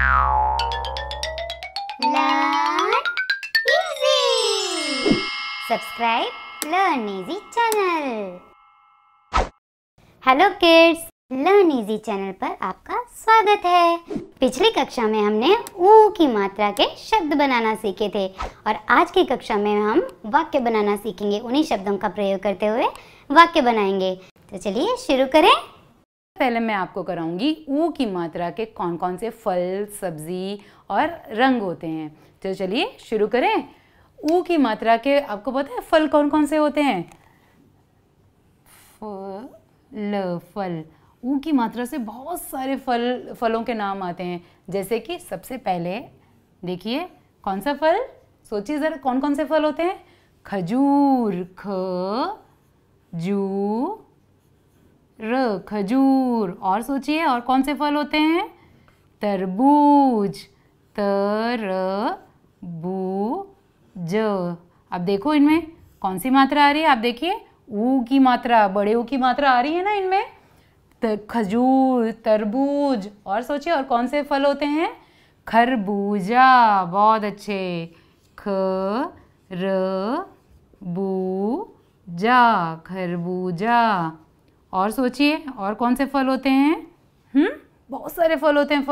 Learn easy. Subscribe Learn Easy channel. Hello kids, learn easy channel पर आपका स्वागत है। पिछली कक्षा में हमने ऊ की मात्रा के शब्द बनाना सीखे थे और आज की कक्षा में हम वाक्य बनाना सीखेंगे। उन्हीं शब्दों का प्रयोग करते हुए वाक्य बनाएंगे। तो चलिए शुरू करें। पहले मैं आपको कराऊंगी ऊ की मात्रा के कौन कौन से फल, सब्जी और रंग होते हैं। तो चलिए शुरू करें। ऊ की मात्रा के आपको पता है फल कौन कौन से होते हैं? फल। ऊ की मात्रा से बहुत सारे फलों के नाम आते हैं। जैसे कि सबसे पहले देखिए कौन सा फल, सोचिए ज़रा कौन कौन से फल होते हैं? खजूर, खजूर। और सोचिए और कौन से फल होते हैं? तरबूज, अब देखो इनमें कौन सी मात्रा आ रही है? आप देखिए ऊ की मात्रा, बड़े ऊ की मात्रा आ रही है ना इनमें। खजूर, तरबूज। और सोचिए और कौन से फल होते हैं? खरबूजा। बहुत अच्छे। खरबूजा। और सोचिए और कौन से फल होते हैं? बहुत सारे फल होते हैं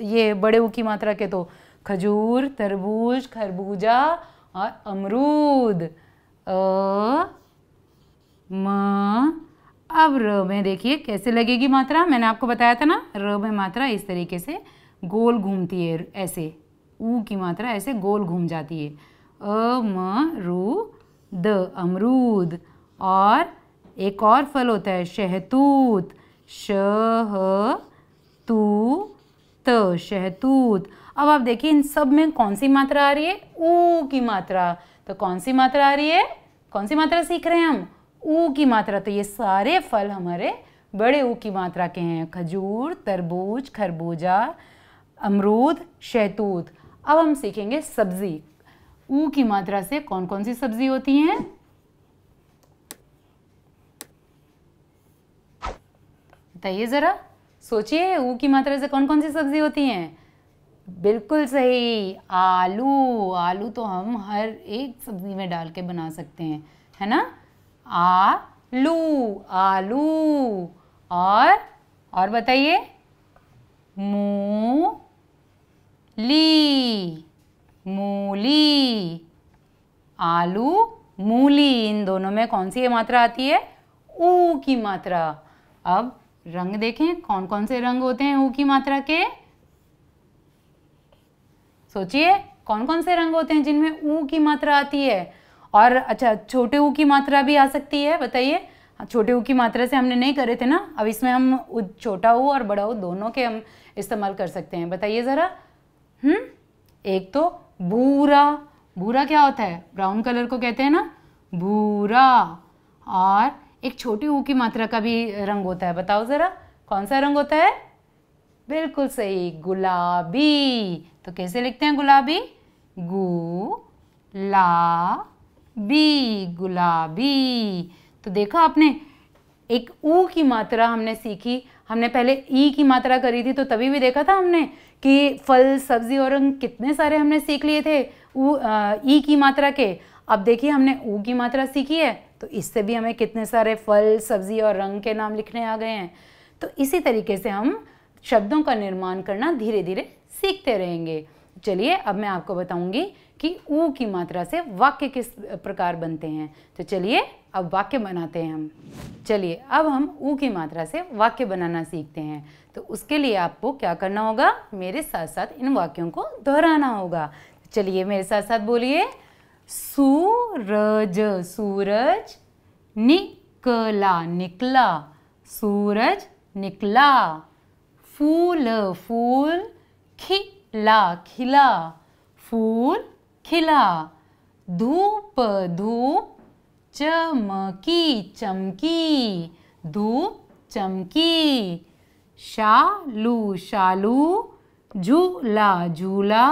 ये बड़े ऊ की मात्रा के। तो खजूर, तरबूज, खरबूजा और अमरूद। अब र में देखिए कैसे लगेगी मात्रा। मैंने आपको बताया था ना, र में मात्रा इस तरीके से गोल घूमती है, ऐसे ऊ की मात्रा ऐसे गोल घूम जाती है। अमरूद। और एक और फल होता है शहतूत, शहतूत। अब आप देखिए इन सब में कौन सी मात्रा आ रही है? ऊ की मात्रा। तो कौन सी मात्रा आ रही है? कौन सी मात्रा सीख रहे हैं हम? ऊ की मात्रा। तो ये सारे फल हमारे बड़े ऊ की मात्रा के हैं। खजूर, तरबूज, खरबूजा, अमरूद, शहतूत। अब हम सीखेंगे सब्जी। ऊ की मात्रा से कौन कौन सी सब्जी होती हैं? बताइए ज़रा, सोचिए ऊ की मात्रा से कौन कौन सी सब्जी होती हैं? बिल्कुल सही, आलू। आलू तो हम हर एक सब्जी में डाल के बना सकते हैं, है ना? आलू। और बताइए। मूली। आलू, मूली। इन दोनों में कौन सी मात्रा आती है? ऊ की मात्रा। अब रंग देखें कौन कौन से रंग होते हैं ऊ की मात्रा के? सोचिए कौन कौन से रंग होते हैं जिनमें ऊ की मात्रा आती है? और अच्छा, छोटे ऊ की मात्रा भी आ सकती है, बताइए। छोटे ऊ की मात्रा से हमने नहीं करे थे ना, अब इसमें हम छोटा ऊ और बड़ा ऊ दोनों के हम इस्तेमाल कर सकते हैं। बताइए ज़रा। एक तो भूरा। भूरा क्या होता है? ब्राउन कलर को कहते हैं ना, भूरा। और एक छोटी ऊ की मात्रा का भी रंग होता है, बताओ ज़रा कौन सा रंग होता है? बिल्कुल सही, गुलाबी। तो कैसे लिखते हैं गुलाबी? गुलाबी। तो देखा आपने, एक ऊ की मात्रा हमने सीखी। हमने पहले ई की मात्रा करी थी तो तभी भी देखा था हमने कि फल, सब्जी और रंग कितने सारे हमने सीख लिए थे ई की मात्रा के। अब देखिए हमने ऊ की मात्रा सीखी है तो इससे भी हमें कितने सारे फल, सब्जी और रंग के नाम लिखने आ गए हैं। तो इसी तरीके से हम शब्दों का निर्माण करना धीरे धीरे सीखते रहेंगे। चलिए अब मैं आपको बताऊंगी कि ऊ की मात्रा से वाक्य किस प्रकार बनते हैं। तो चलिए अब वाक्य बनाते हैं हम। चलिए अब हम ऊ की मात्रा से वाक्य बनाना सीखते हैं। तो उसके लिए आपको क्या करना होगा? मेरे साथ साथ इन वाक्यों को दोहराना होगा। चलिए मेरे साथ साथ बोलिए। सूरज, सूरज निकला, निकला, सूरज निकला। फूल, फूल खिला, खिला, फूल खिला। धूप, धूप चमकी, चमकी, धूप चमकी। शालू, शालू झूला, झूला,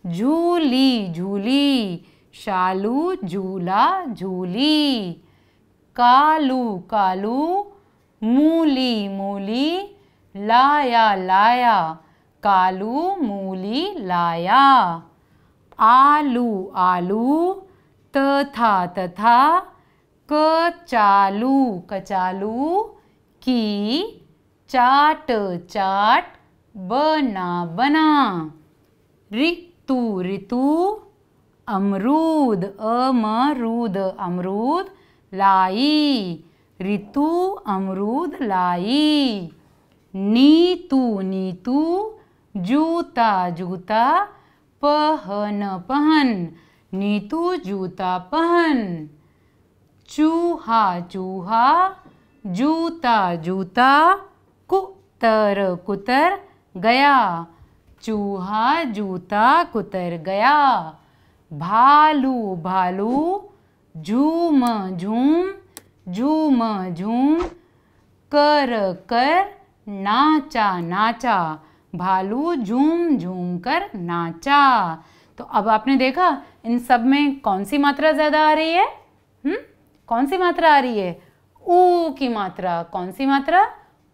झूली, झूली, शालू झूला, झूली। कालू, कालू मूली, मूली लाया, लाया, कालू मूली लाया। आलू आलू तथा तथा कचालू कचालू की चाट चाट बना बना। ऋतु ऋतु अमरूद अमरूद अमरूद लाई। ऋतु अमरूद लाई। नीतू नीतू जूता जूता पहन पहन। नीतू जूता पहन। चूहा चूहा जूता जूता कुतर कुतर गया। चूहा जूता कुतर गया। भालू भालू झूम झूम झूम झूम कर कर नाचा नाचा। भालू झूम झूम कर नाचा। तो अब आपने देखा इन सब में कौन सी मात्रा ज्यादा आ रही है? कौन सी मात्रा आ रही है? ऊ की मात्रा। कौन सी मात्रा?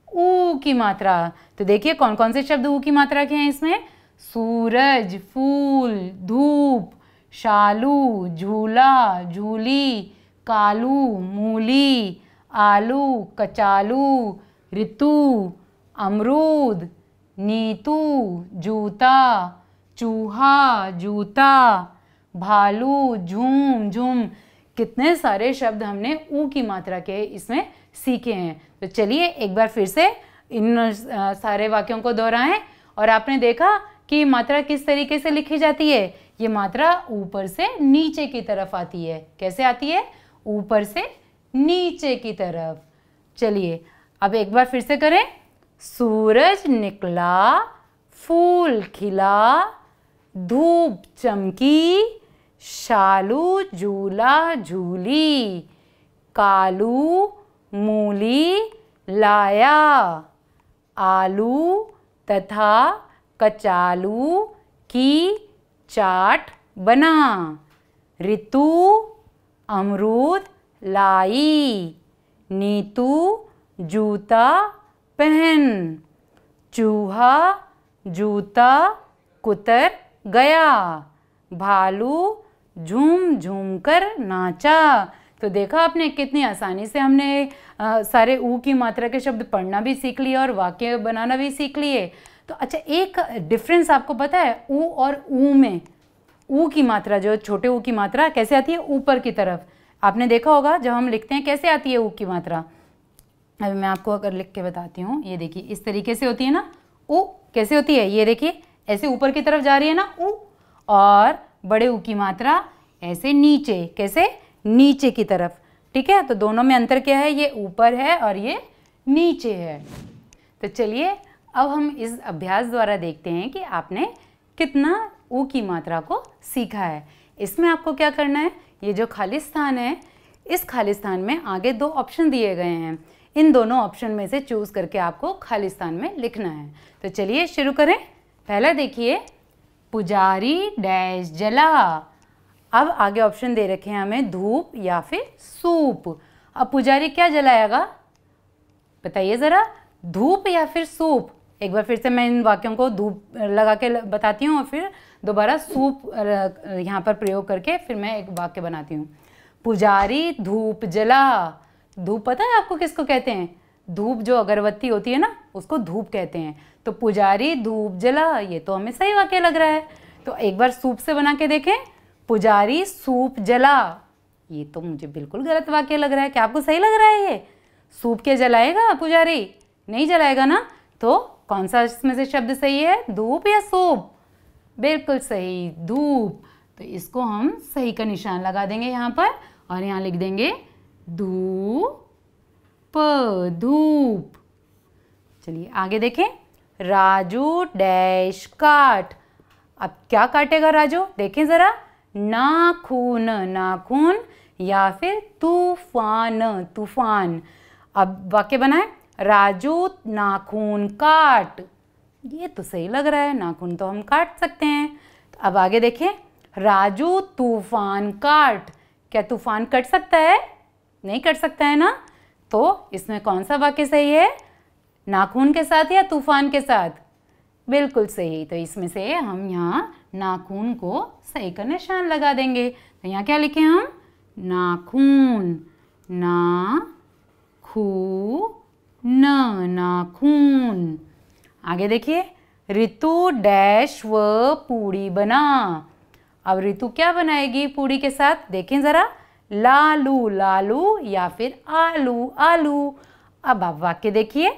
ऊ की मात्रा। तो देखिए कौन कौन से शब्द ऊ की मात्रा के हैं इसमें? सूरज, फूल, धूप, शालू, झूला, झूली, कालू, मूली, आलू, कचालू, ऋतु, अमरूद, नीतू, जूता, चूहा, जूता, भालू, झूम झूम। कितने सारे शब्द हमने ऊ की मात्रा के इसमें सीखे हैं। तो चलिए एक बार फिर से इन सारे वाक्यों को दोहराएं। और आपने देखा कि मात्रा किस तरीके से लिखी जाती है। ये मात्रा ऊपर से नीचे की तरफ आती है। कैसे आती है? ऊपर से नीचे की तरफ। चलिए अब एक बार फिर से करें। सूरज निकला, फूल खिला, धूप चमकी, शालू झूला झूली, कालू मूली लाया, आलू तथा कचालू की चाट बना, ऋतु अमरूद लाई, नीतू जूता पहन, चूहा जूता कुतर गया, भालू झूम झूम कर नाचा। तो देखा आपने कितनी आसानी से हमने सारे ऊ की मात्रा के शब्द पढ़ना भी सीख लिए और वाक्य बनाना भी सीख लिए। तो अच्छा एक डिफरेंस आपको पता है ऊ और ऊ में? ऊ की मात्रा जो छोटे ऊ की मात्रा कैसे आती है? ऊपर की तरफ। आपने देखा होगा जब हम लिखते हैं कैसे आती है ऊ की मात्रा। अभी मैं आपको अगर लिख के बताती हूँ, ये देखिए इस तरीके से होती है ना ऊ। कैसे होती है? ये देखिए ऐसे ऊपर की तरफ जा रही है ना ऊ, और बड़े ऊ की मात्रा ऐसे नीचे। कैसे? नीचे की तरफ। ठीक है, तो दोनों में अंतर क्या है? ये ऊपर है और ये नीचे है। तो चलिए अब हम इस अभ्यास द्वारा देखते हैं कि आपने कितना ऊ की मात्रा को सीखा है। इसमें आपको क्या करना है? ये जो खाली स्थान है, इस खाली स्थान में आगे दो ऑप्शन दिए गए हैं। इन दोनों ऑप्शन में से चूज करके आपको खाली स्थान में लिखना है। तो चलिए शुरू करें। पहला देखिए, पुजारी डैश जला। अब आगे ऑप्शन दे रखे हैं हमें धूप या फिर सूप। अब पुजारी क्या जलाएगा? बताइए ज़रा, धूप या फिर सूप? एक बार फिर से मैं इन वाक्यों को धूप लगा के बताती हूँ और फिर दोबारा सूप यहाँ पर प्रयोग करके फिर मैं एक वाक्य बनाती हूँ। पुजारी धूप जला। धूप पता है आपको किसको कहते हैं? धूप जो अगरबत्ती होती है ना, उसको धूप कहते हैं। तो पुजारी धूप जला, ये तो हमें सही वाक्य लग रहा है। तो एक बार सूप से बना के देखें। पुजारी सूप जला, ये तो मुझे बिल्कुल गलत वाक्य लग रहा है। क्या आपको सही लग रहा है? ये सूप क्या जलाएगा पुजारी? नहीं जलाएगा ना। तो कौन सा इसमें से शब्द सही है? धूप या सूप? बिल्कुल सही, धूप। तो इसको हम सही का निशान लगा देंगे यहाँ पर और यहाँ लिख देंगे धूप, धूप। चलिए आगे देखें। राजू डैश काट। अब क्या काटेगा राजू? देखें जरा, नाखून, नाखून या फिर तूफान, तूफान। अब वाक्य बनाए, राजू नाखून काट। ये तो सही लग रहा है, नाखून तो हम काट सकते हैं। तो अब आगे देखें, राजू तूफान काट। क्या तूफान कट सकता है? नहीं कट सकता है ना। तो इसमें कौन सा वाक्य सही है? नाखून के साथ या तूफान के साथ? बिल्कुल सही। तो इसमें से हम यहाँ नाखून को सही का निशान लगा देंगे। तो यहाँ क्या लिखे हम? नाखून, ना खू न, नाखून। आगे देखिए, ऋतु डैश व पूड़ी बना। अब ऋतु क्या बनाएगी पूड़ी के साथ? देखें जरा, लालू, लालू या फिर आलू, आलू। अब आप वाक्य देखिए,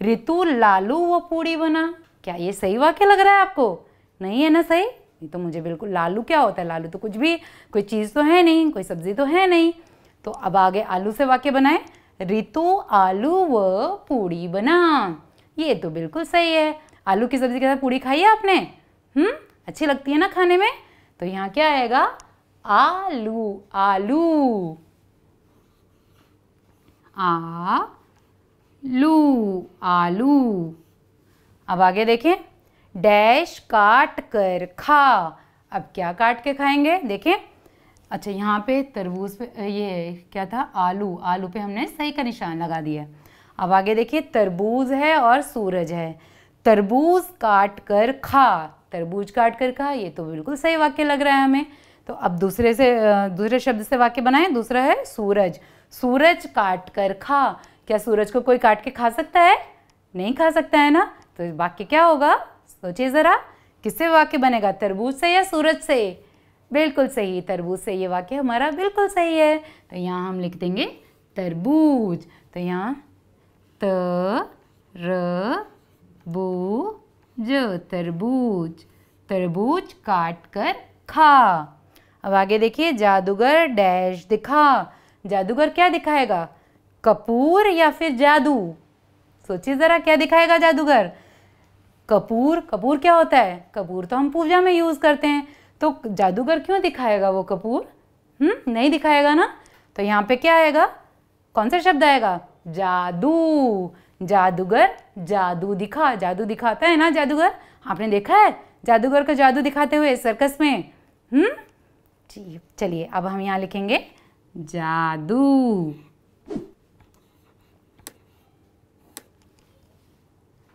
ऋतु लालू व पूड़ी बना। क्या ये सही वाक्य लग रहा है आपको? नहीं है ना सही? ये तो मुझे बिल्कुल, लालू क्या होता है? लालू तो कुछ भी, कोई चीज़ तो है नहीं, कोई सब्जी तो है नहीं। तो अब आगे आलू से वाक्य बनाए, ऋतु आलू व पूड़ी बना। ये तो बिल्कुल सही है। आलू की सब्जी के साथ पूड़ी खाई है आपने? अच्छी लगती है ना खाने में? तो यहाँ क्या आएगा? आलू, आलू, आलू, आलू। अब आगे देखें, डैश काट कर खा। अब क्या काट के खाएंगे? देखें, अच्छा यहाँ पे तरबूज पे, ये क्या था? आलू, आलू पे हमने सही का निशान लगा दिया। अब आगे देखिए, तरबूज है और सूरज है। तरबूज काट कर खा, तरबूज काट कर खा, ये तो बिल्कुल सही वाक्य लग रहा है हमें। तो अब दूसरे शब्द से वाक्य बनाएं। दूसरा है सूरज, सूरज काट कर खा। क्या सूरज को कोई काट के खा सकता है? नहीं खा सकता है ना। तो वाक्य क्या होगा? सोचिए ज़रा, किससे वाक्य बनेगा? तरबूज से या सूरज से? बिल्कुल सही, तरबूज से ये वाक्य हमारा बिल्कुल सही है। तो यहाँ हम लिख देंगे तरबूज। तो यहाँ तरबूज, तरबूज, तरबूज काट कर खा। अब आगे देखिए, जादूगर डैश दिखा। जादूगर क्या दिखाएगा? कपूर या फिर जादू? सोचिए ज़रा, क्या दिखाएगा जादूगर? कपूर। कपूर क्या होता है? कपूर तो हम पूजा में यूज़ करते हैं। तो जादूगर क्यों दिखाएगा वो कपूर? नहीं दिखाएगा ना। तो यहाँ पे क्या आएगा? कौन सा शब्द आएगा? जादू। जादूगर जादू दिखा, जादू दिखाता है ना जादूगर। आपने देखा है जादूगर को जादू दिखाते हुए सर्कस में? जी, चलिए अब हम यहाँ लिखेंगे जादू।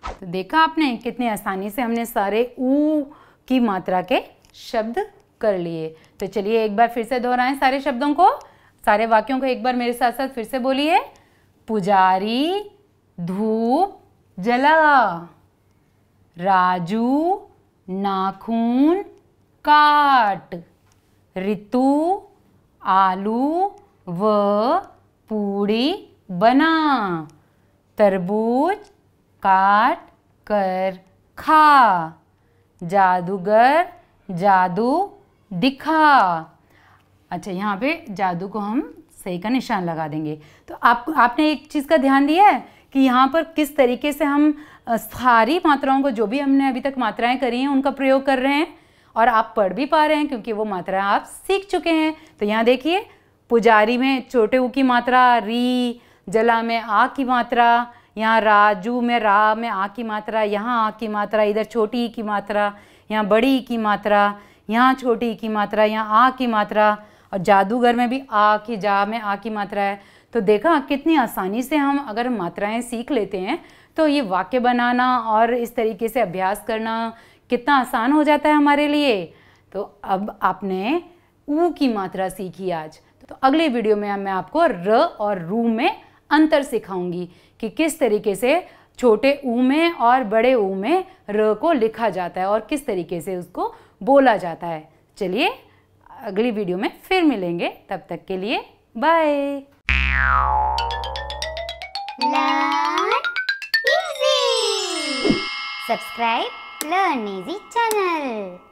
तो देखा आपने, कितनी आसानी से हमने सारे ऊ की मात्रा के शब्द कर लिए। तो चलिए एक बार फिर से दोहराएं सारे शब्दों को, सारे वाक्यों को एक बार मेरे साथ साथ फिर से बोलिए। पुजारी धूप जला, राजू नाखून काट, ऋतु आलू व पूड़ी बना, तरबूज काट कर खा, जादूगर जादू दिखा। अच्छा, यहाँ पे जादू को हम सही का निशान लगा देंगे। तो आपने एक चीज़ का ध्यान दिया है कि यहाँ पर किस तरीके से हम सारी मात्राओं को, जो भी हमने अभी तक मात्राएं करी हैं, उनका प्रयोग कर रहे हैं और आप पढ़ भी पा रहे हैं क्योंकि वो मात्राएं आप सीख चुके हैं। तो यहाँ देखिए, पुजारी में छोटे ऊ की मात्रा री, जला में आ की मात्रा, यहाँ राजू में रा में आ की मात्रा, यहाँ आ की मात्रा, इधर छोटी ई की मात्रा, यहाँ बड़ी ई की मात्रा, यहाँ छोटी ई की मात्रा, यहाँ आ की मात्रा, और जादूगर में भी आ की, जा में आ की मात्रा है। तो देखा कितनी आसानी से हम अगर मात्राएं सीख लेते हैं तो ये वाक्य बनाना और इस तरीके से अभ्यास करना कितना आसान हो जाता है हमारे लिए। तो अब आपने ऊ की मात्रा सीखी आज। तो अगले वीडियो में मैं आपको र और रू में अंतर सिखाऊंगी कि किस तरीके से छोटे ऊ में और बड़े ऊ में र को लिखा जाता है और किस तरीके से उसको बोला जाता है। चलिए अगली वीडियो में फिर मिलेंगे, तब तक के लिए bye. Learn easy. Subscribe Learn Easy channel.